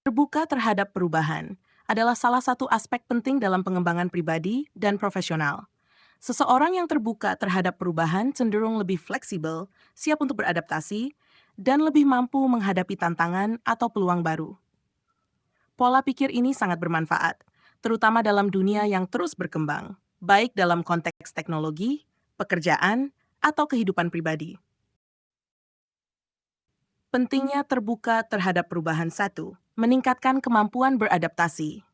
Terbuka terhadap perubahan adalah salah satu aspek penting dalam pengembangan pribadi dan profesional. Seseorang yang terbuka terhadap perubahan cenderung lebih fleksibel, siap untuk beradaptasi, dan lebih mampu menghadapi tantangan atau peluang baru. Pola pikir ini sangat bermanfaat, terutama dalam dunia yang terus berkembang, baik dalam konteks teknologi, pekerjaan, atau kehidupan pribadi. Pentingnya terbuka terhadap perubahan satu, meningkatkan kemampuan beradaptasi.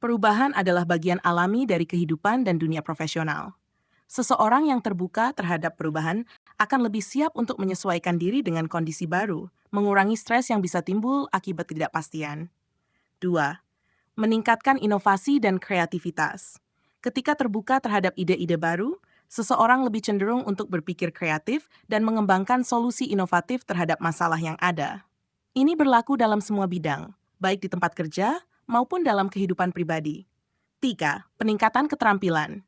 Perubahan adalah bagian alami dari kehidupan dan dunia profesional. Seseorang yang terbuka terhadap perubahan akan lebih siap untuk menyesuaikan diri dengan kondisi baru, mengurangi stres yang bisa timbul akibat ketidakpastian. 2. Meningkatkan inovasi dan kreativitas. Ketika terbuka terhadap ide-ide baru, seseorang lebih cenderung untuk berpikir kreatif dan mengembangkan solusi inovatif terhadap masalah yang ada. Ini berlaku dalam semua bidang, baik di tempat kerja maupun dalam kehidupan pribadi. 3. Peningkatan keterampilan.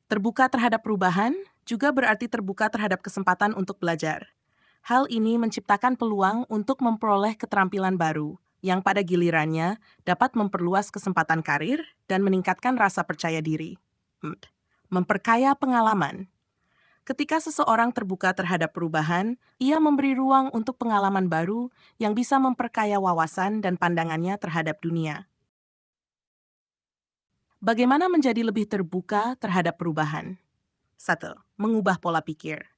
Terbuka terhadap perubahan juga berarti terbuka terhadap kesempatan untuk belajar. Hal ini menciptakan peluang untuk memperoleh keterampilan baru, yang pada gilirannya dapat memperluas kesempatan karir dan meningkatkan rasa percaya diri. 4. Memperkaya pengalaman. Ketika seseorang terbuka terhadap perubahan, ia memberi ruang untuk pengalaman baru yang bisa memperkaya wawasan dan pandangannya terhadap dunia. Bagaimana menjadi lebih terbuka terhadap perubahan? 1. Mengubah pola pikir.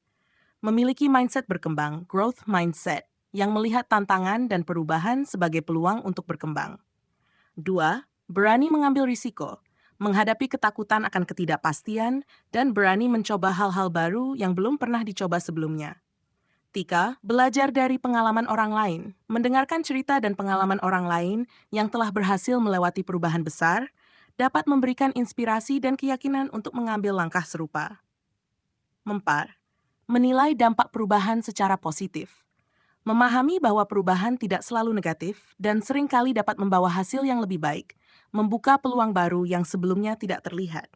Memiliki mindset berkembang, growth mindset, yang melihat tantangan dan perubahan sebagai peluang untuk berkembang. 2. Berani mengambil risiko, menghadapi ketakutan akan ketidakpastian, dan berani mencoba hal-hal baru yang belum pernah dicoba sebelumnya. 3. Belajar dari pengalaman orang lain, mendengarkan cerita dan pengalaman orang lain yang telah berhasil melewati perubahan besar, dapat memberikan inspirasi dan keyakinan untuk mengambil langkah serupa. 4. Menilai dampak perubahan secara positif. Memahami bahwa perubahan tidak selalu negatif dan seringkali dapat membawa hasil yang lebih baik, membuka peluang baru yang sebelumnya tidak terlihat.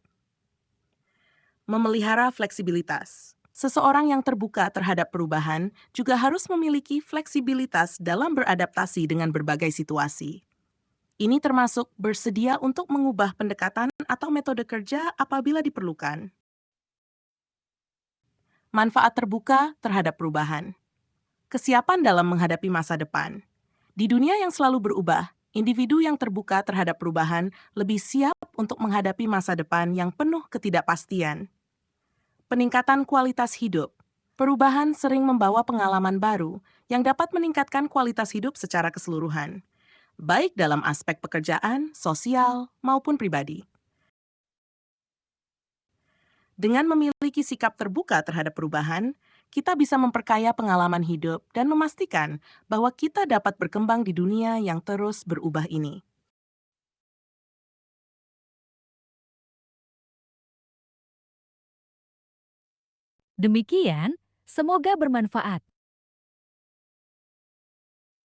Memelihara fleksibilitas. Seseorang yang terbuka terhadap perubahan juga harus memiliki fleksibilitas dalam beradaptasi dengan berbagai situasi. Ini termasuk bersedia untuk mengubah pendekatan atau metode kerja apabila diperlukan. Manfaat terbuka terhadap perubahan. Kesiapan dalam menghadapi masa depan. Di dunia yang selalu berubah, individu yang terbuka terhadap perubahan lebih siap untuk menghadapi masa depan yang penuh ketidakpastian. Peningkatan kualitas hidup. Perubahan sering membawa pengalaman baru yang dapat meningkatkan kualitas hidup secara keseluruhan, baik dalam aspek pekerjaan, sosial, maupun pribadi. Dengan memiliki sikap terbuka terhadap perubahan, kita bisa memperkaya pengalaman hidup dan memastikan bahwa kita dapat berkembang di dunia yang terus berubah ini. Demikian, semoga bermanfaat.